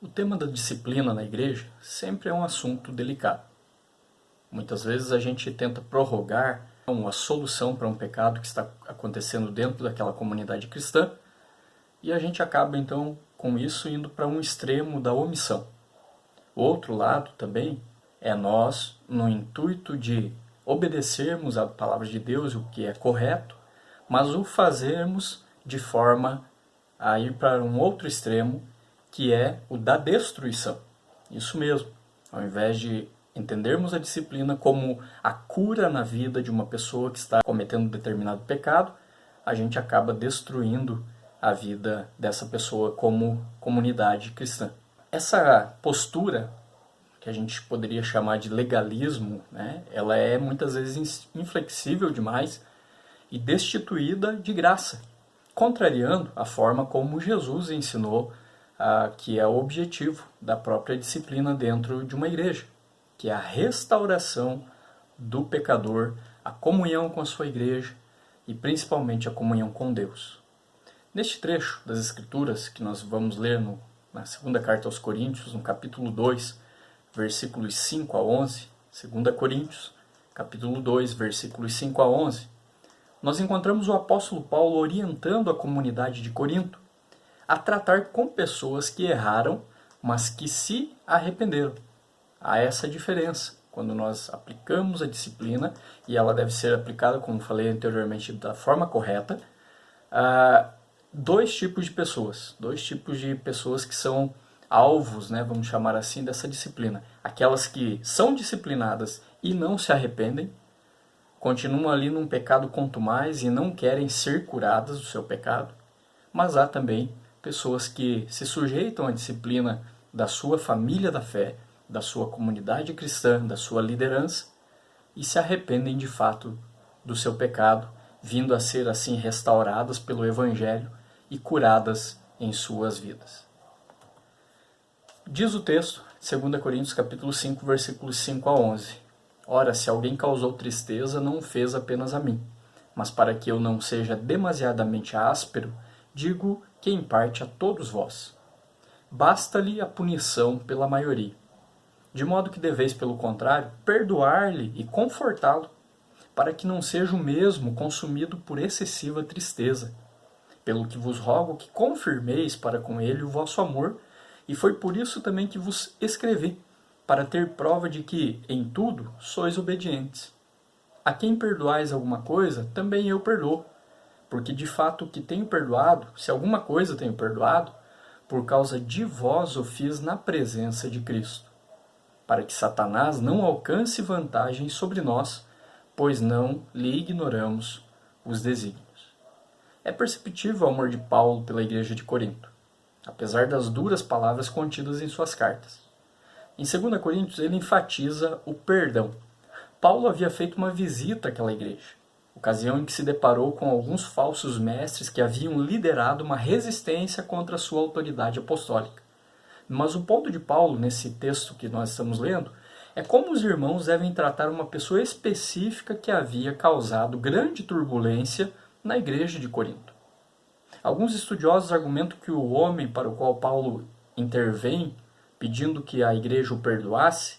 O tema da disciplina na igreja sempre é um assunto delicado. Muitas vezes a gente tenta prorrogar uma solução para um pecado que está acontecendo dentro daquela comunidade cristã e a gente acaba então com isso indo para um extremo da omissão. O outro lado também é nós, no intuito de obedecermos à palavra de Deus, o que é correto, mas o fazermos de forma a ir para um outro extremo, que é o da destruição. Isso mesmo, ao invés de entendermos a disciplina como a cura na vida de uma pessoa que está cometendo determinado pecado, a gente acaba destruindo a vida dessa pessoa como comunidade cristã. Essa postura, que a gente poderia chamar de legalismo, né, ela é muitas vezes inflexível demais e destituída de graça, contrariando a forma como Jesus ensinou que é o objetivo da própria disciplina dentro de uma igreja, que é a restauração do pecador, a comunhão com a sua igreja e principalmente a comunhão com Deus. Neste trecho das Escrituras, que nós vamos ler na segunda carta aos Coríntios, no capítulo 2, versículos 5 a 11, 2 Coríntios, capítulo 2, versículos 5 a 11, nós encontramos o apóstolo Paulo orientando a comunidade de Corinto a tratar com pessoas que erraram, mas que se arrependeram. Há essa diferença quando nós aplicamos a disciplina, e ela deve ser aplicada, como falei anteriormente, da forma correta, a dois tipos de pessoas que são alvos, né, vamos chamar assim, dessa disciplina. Aquelas que são disciplinadas e não se arrependem, continuam ali num pecado contumaz e não querem ser curadas do seu pecado, mas há também pessoas que se sujeitam à disciplina da sua família da fé, da sua comunidade cristã, da sua liderança, e se arrependem de fato do seu pecado, vindo a ser assim restauradas pelo Evangelho e curadas em suas vidas. Diz o texto, 2 Coríntios capítulo 5, versículos 5 a 11. Ora, se alguém causou tristeza, não o fez apenas a mim, mas para que eu não seja demasiadamente áspero, digo que em parte a todos vós. Basta-lhe a punição pela maioria, de modo que deveis, pelo contrário, perdoar-lhe e confortá-lo, para que não seja o mesmo consumido por excessiva tristeza. Pelo que vos rogo que confirmeis para com ele o vosso amor, e foi por isso também que vos escrevi, para ter prova de que, em tudo, sois obedientes. A quem perdoais alguma coisa, também eu perdoo, porque de fato o que tenho perdoado, se alguma coisa tenho perdoado, por causa de vós o fiz na presença de Cristo, para que Satanás não alcance vantagem sobre nós, pois não lhe ignoramos os desígnios. É perceptível o amor de Paulo pela igreja de Corinto, apesar das duras palavras contidas em suas cartas. Em 2 Coríntios ele enfatiza o perdão. Paulo havia feito uma visita àquela igreja, ocasião em que se deparou com alguns falsos mestres que haviam liderado uma resistência contra a sua autoridade apostólica. Mas o ponto de Paulo, nesse texto que nós estamos lendo, é como os irmãos devem tratar uma pessoa específica que havia causado grande turbulência na igreja de Corinto. Alguns estudiosos argumentam que o homem para o qual Paulo intervém, pedindo que a igreja o perdoasse,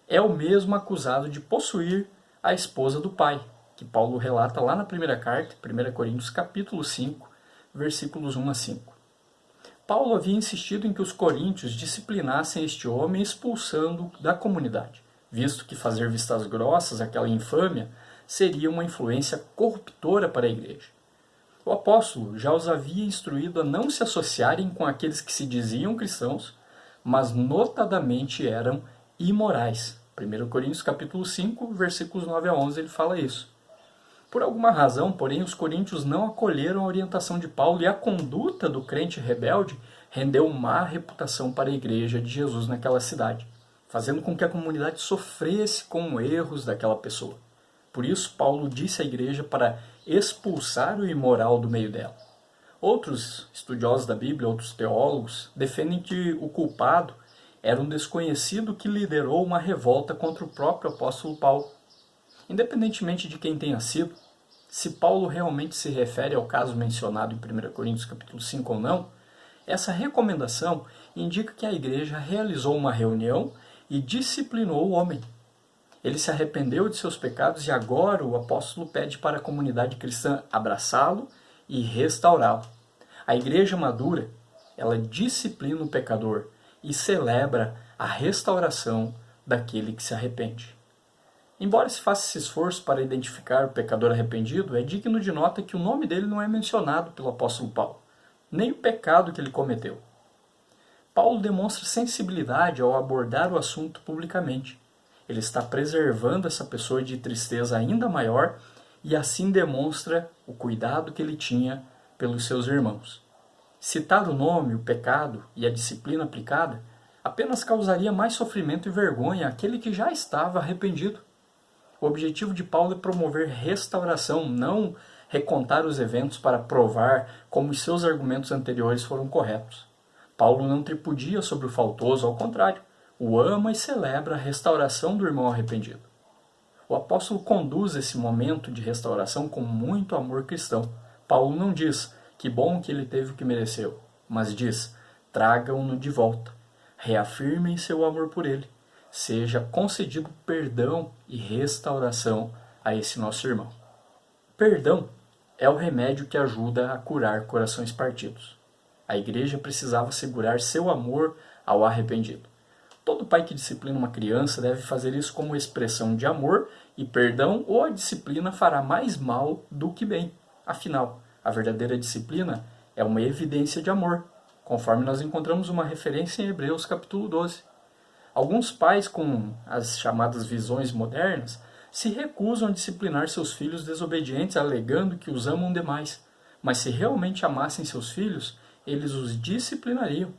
é o mesmo acusado de possuir a esposa do pai, que Paulo relata lá na primeira carta, 1 Coríntios capítulo 5, versículos 1 a 5. Paulo havia insistido em que os coríntios disciplinassem este homem expulsando da comunidade, visto que fazer vistas grossas àquela infâmia seria uma influência corruptora para a igreja. O apóstolo já os havia instruído a não se associarem com aqueles que se diziam cristãos, mas notadamente eram imorais. 1 Coríntios capítulo 5, versículos 9 a 11, ele fala isso. Por alguma razão, porém, os coríntios não acolheram a orientação de Paulo e a conduta do crente rebelde rendeu má reputação para a igreja de Jesus naquela cidade, fazendo com que a comunidade sofresse com erros daquela pessoa. Por isso, Paulo disse à igreja para expulsar o imoral do meio dela. Outros estudiosos da Bíblia, outros teólogos, defendem que o culpado era um desconhecido que liderou uma revolta contra o próprio apóstolo Paulo. Independentemente de quem tenha sido, se Paulo realmente se refere ao caso mencionado em 1 Coríntios capítulo 5 ou não, Essa recomendação indica que a igreja realizou uma reunião e disciplinou o homem. Ele se arrependeu de seus pecados e agora o apóstolo pede para a comunidade cristã abraçá-lo e restaurá-lo. A igreja madura, ela disciplina o pecador e celebra a restauração daquele que se arrepende. Embora se faça esse esforço para identificar o pecador arrependido, é digno de nota que o nome dele não é mencionado pelo apóstolo Paulo, nem o pecado que ele cometeu. Paulo demonstra sensibilidade ao abordar o assunto publicamente. Ele está preservando essa pessoa de tristeza ainda maior e assim demonstra o cuidado que ele tinha pelos seus irmãos. Citar o nome, o pecado e a disciplina aplicada apenas causaria mais sofrimento e vergonha àquele que já estava arrependido. O objetivo de Paulo é promover restauração, não recontar os eventos para provar como os seus argumentos anteriores foram corretos. Paulo não tripudia sobre o faltoso, ao contrário, o ama e celebra a restauração do irmão arrependido. O apóstolo conduz esse momento de restauração com muito amor cristão. Paulo não diz, que bom que ele teve o que mereceu, mas diz, tragam-no de volta, reafirmem seu amor por ele, seja concedido perdão e restauração a esse nosso irmão. Perdão é o remédio que ajuda a curar corações partidos. A igreja precisava segurar seu amor ao arrependido. Todo pai que disciplina uma criança deve fazer isso como expressão de amor e perdão, ou a disciplina fará mais mal do que bem. Afinal, a verdadeira disciplina é uma evidência de amor, conforme nós encontramos uma referência em Hebreus capítulo 12. Alguns pais com as chamadas visões modernas se recusam a disciplinar seus filhos desobedientes, alegando que os amam demais. Mas se realmente amassem seus filhos, eles os disciplinariam.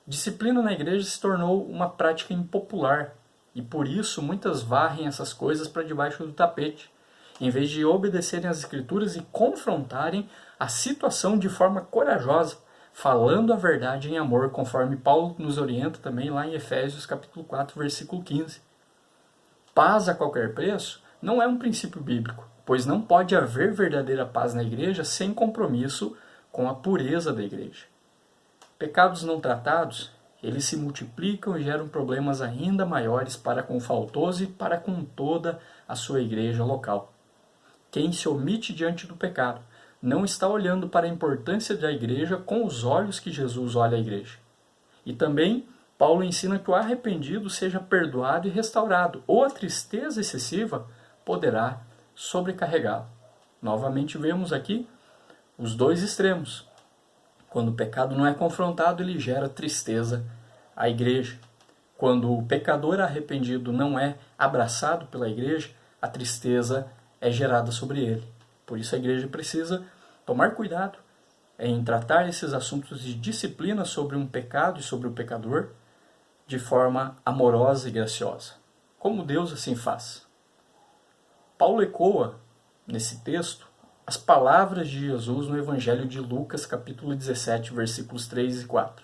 Disciplina na igreja se tornou uma prática impopular e por isso muitas varrem essas coisas para debaixo do tapete, em vez de obedecerem às escrituras e confrontarem a situação de forma corajosa, falando a verdade em amor, conforme Paulo nos orienta também lá em Efésios capítulo 4, versículo 15. Paz a qualquer preço não é um princípio bíblico, pois não pode haver verdadeira paz na igreja sem compromisso com a pureza da igreja. Pecados não tratados, eles se multiplicam e geram problemas ainda maiores para com o faltoso e para com toda a sua igreja local. Quem se omite diante do pecado não está olhando para a importância da igreja com os olhos que Jesus olha a igreja. E também, Paulo ensina que o arrependido seja perdoado e restaurado, ou a tristeza excessiva poderá sobrecarregá-lo. Novamente vemos aqui os dois extremos. Quando o pecado não é confrontado, ele gera tristeza à igreja. Quando o pecador arrependido não é abraçado pela igreja, a tristeza é gerada sobre ele. Por isso a igreja precisa tomar cuidado em tratar esses assuntos de disciplina sobre um pecado e sobre o pecador de forma amorosa e graciosa, como Deus assim faz. Paulo ecoa, nesse texto, as palavras de Jesus no Evangelho de Lucas, capítulo 17, versículos 3 e 4.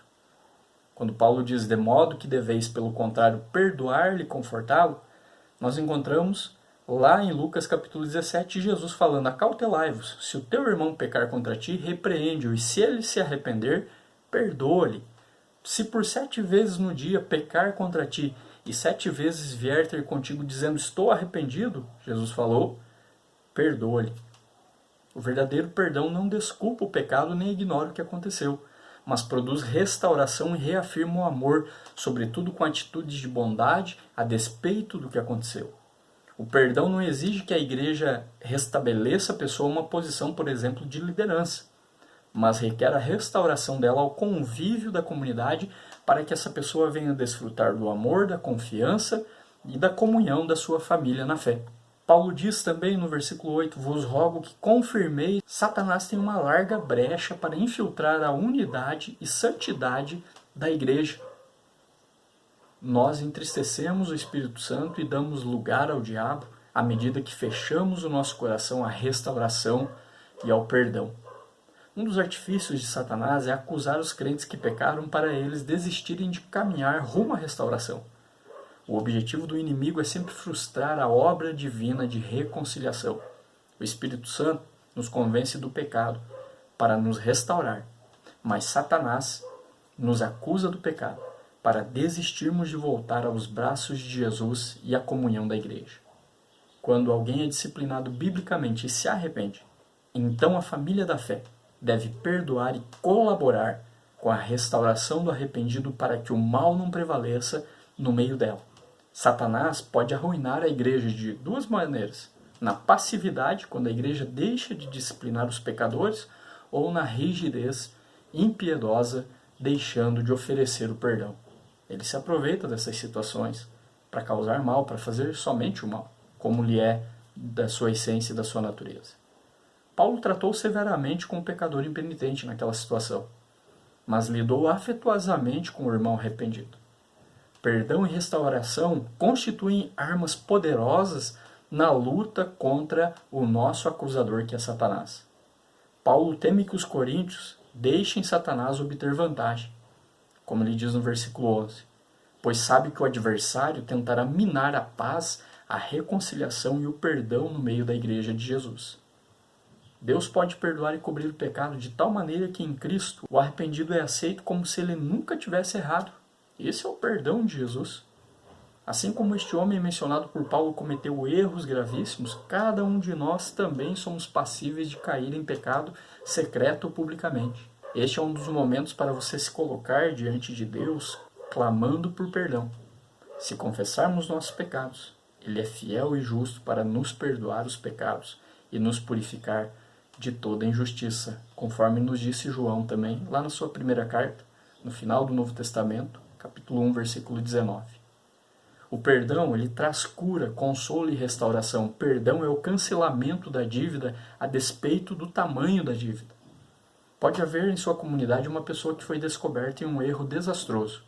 Quando Paulo diz, de modo que deveis, pelo contrário, perdoar-lhe e confortá-lo, nós encontramos lá em Lucas, capítulo 17, Jesus falando, acautelai-vos, se o teu irmão pecar contra ti, repreende-o, e se ele se arrepender, perdoa-lhe. Se por 7 vezes no dia pecar contra ti, e 7 vezes vier ter contigo dizendo, estou arrependido, Jesus falou, perdoa-lhe. O verdadeiro perdão não desculpa o pecado nem ignora o que aconteceu, mas produz restauração e reafirma o amor, sobretudo com atitudes de bondade a despeito do que aconteceu. O perdão não exige que a igreja restabeleça a pessoa uma posição, por exemplo, de liderança, mas requer a restauração dela ao convívio da comunidade para que essa pessoa venha desfrutar do amor, da confiança e da comunhão da sua família na fé. Paulo diz também no versículo 8, vos rogo que confirmeis, Satanás tem uma larga brecha para infiltrar a unidade e santidade da igreja. Nós entristecemos o Espírito Santo e damos lugar ao diabo à medida que fechamos o nosso coração à restauração e ao perdão. Um dos artifícios de Satanás é acusar os crentes que pecaram para eles desistirem de caminhar rumo à restauração. O objetivo do inimigo é sempre frustrar a obra divina de reconciliação. O Espírito Santo nos convence do pecado para nos restaurar. Mas Satanás nos acusa do pecado, para desistirmos de voltar aos braços de Jesus e à comunhão da igreja. Quando alguém é disciplinado biblicamente e se arrepende, então a família da fé deve perdoar e colaborar com a restauração do arrependido para que o mal não prevaleça no meio dela. Satanás pode arruinar a igreja de duas maneiras: na passividade, quando a igreja deixa de disciplinar os pecadores, ou na rigidez impiedosa, deixando de oferecer o perdão. Ele se aproveita dessas situações para causar mal, para fazer somente o mal, como lhe é da sua essência e da sua natureza. Paulo tratou severamente com o pecador impenitente naquela situação, mas lidou afetuosamente com o irmão arrependido. Perdão e restauração constituem armas poderosas na luta contra o nosso acusador, que é Satanás. Paulo teme que os coríntios deixem Satanás obter vantagem, como ele diz no versículo 11, pois sabe que o adversário tentará minar a paz, a reconciliação e o perdão no meio da igreja de Jesus. Deus pode perdoar e cobrir o pecado de tal maneira que em Cristo o arrependido é aceito como se ele nunca tivesse errado. Esse é o perdão de Jesus. Assim como este homem mencionado por Paulo cometeu erros gravíssimos, cada um de nós também somos passíveis de cair em pecado secreto ou publicamente. Este é um dos momentos para você se colocar diante de Deus, clamando por perdão. Se confessarmos nossos pecados, Ele é fiel e justo para nos perdoar os pecados e nos purificar de toda injustiça, conforme nos disse João também, lá na sua primeira carta, no final do Novo Testamento, capítulo 1, versículo 19. O perdão, ele traz cura, consolo e restauração. O perdão é o cancelamento da dívida a despeito do tamanho da dívida. Pode haver em sua comunidade uma pessoa que foi descoberta em um erro desastroso.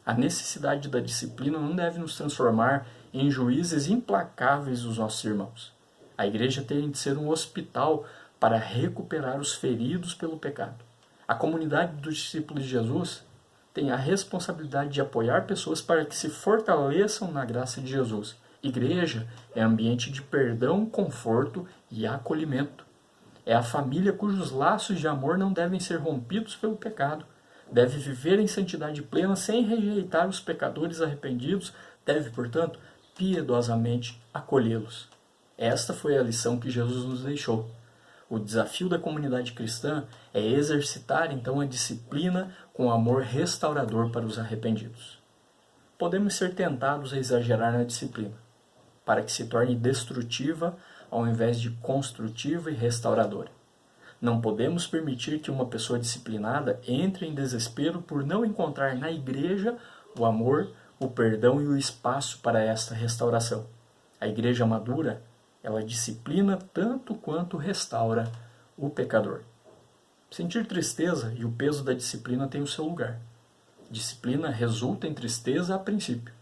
A necessidade da disciplina não deve nos transformar em juízes implacáveis dos nossos irmãos. A igreja tem de ser um hospital para recuperar os feridos pelo pecado. A comunidade dos discípulos de Jesus tem a responsabilidade de apoiar pessoas para que se fortaleçam na graça de Jesus. Igreja é ambiente de perdão, conforto e acolhimento. É a família cujos laços de amor não devem ser rompidos pelo pecado. Deve viver em santidade plena sem rejeitar os pecadores arrependidos. Deve, portanto, piedosamente acolhê-los. Esta foi a lição que Jesus nos deixou. O desafio da comunidade cristã é exercitar então a disciplina com amor restaurador para os arrependidos. Podemos ser tentados a exagerar na disciplina, para que se torne destrutiva ao invés de construtiva e restauradora. Não podemos permitir que uma pessoa disciplinada entre em desespero por não encontrar na igreja o amor, o perdão e o espaço para esta restauração. A igreja madura, ela disciplina tanto quanto restaura o pecador. Sentir tristeza e o peso da disciplina têm o seu lugar. Disciplina resulta em tristeza a princípio.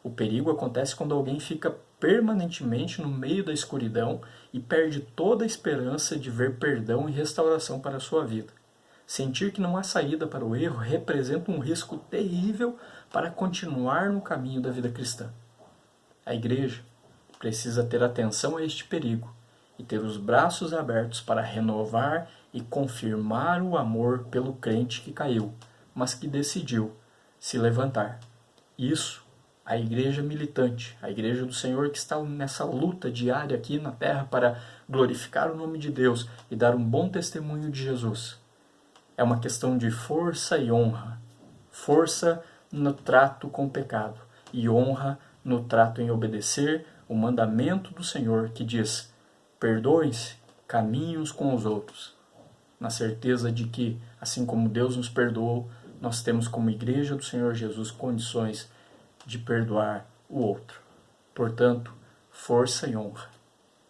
O perigo acontece quando alguém fica permanentemente no meio da escuridão e perde toda a esperança de ver perdão e restauração para a sua vida. Sentir que não há saída para o erro representa um risco terrível para continuar no caminho da vida cristã. A igreja precisa ter atenção a este perigo e ter os braços abertos para renovar e confirmar o amor pelo crente que caiu, mas que decidiu se levantar. Isso, a igreja militante, a igreja do Senhor que está nessa luta diária aqui na terra para glorificar o nome de Deus e dar um bom testemunho de Jesus. É uma questão de força e honra. Força no trato com o pecado e honra no trato em obedecer o mandamento do Senhor que diz: perdoem-se, caminhem uns com os outros. Na certeza de que, assim como Deus nos perdoou, nós temos como igreja do Senhor Jesus condições de perdoar o outro. Portanto, força e honra.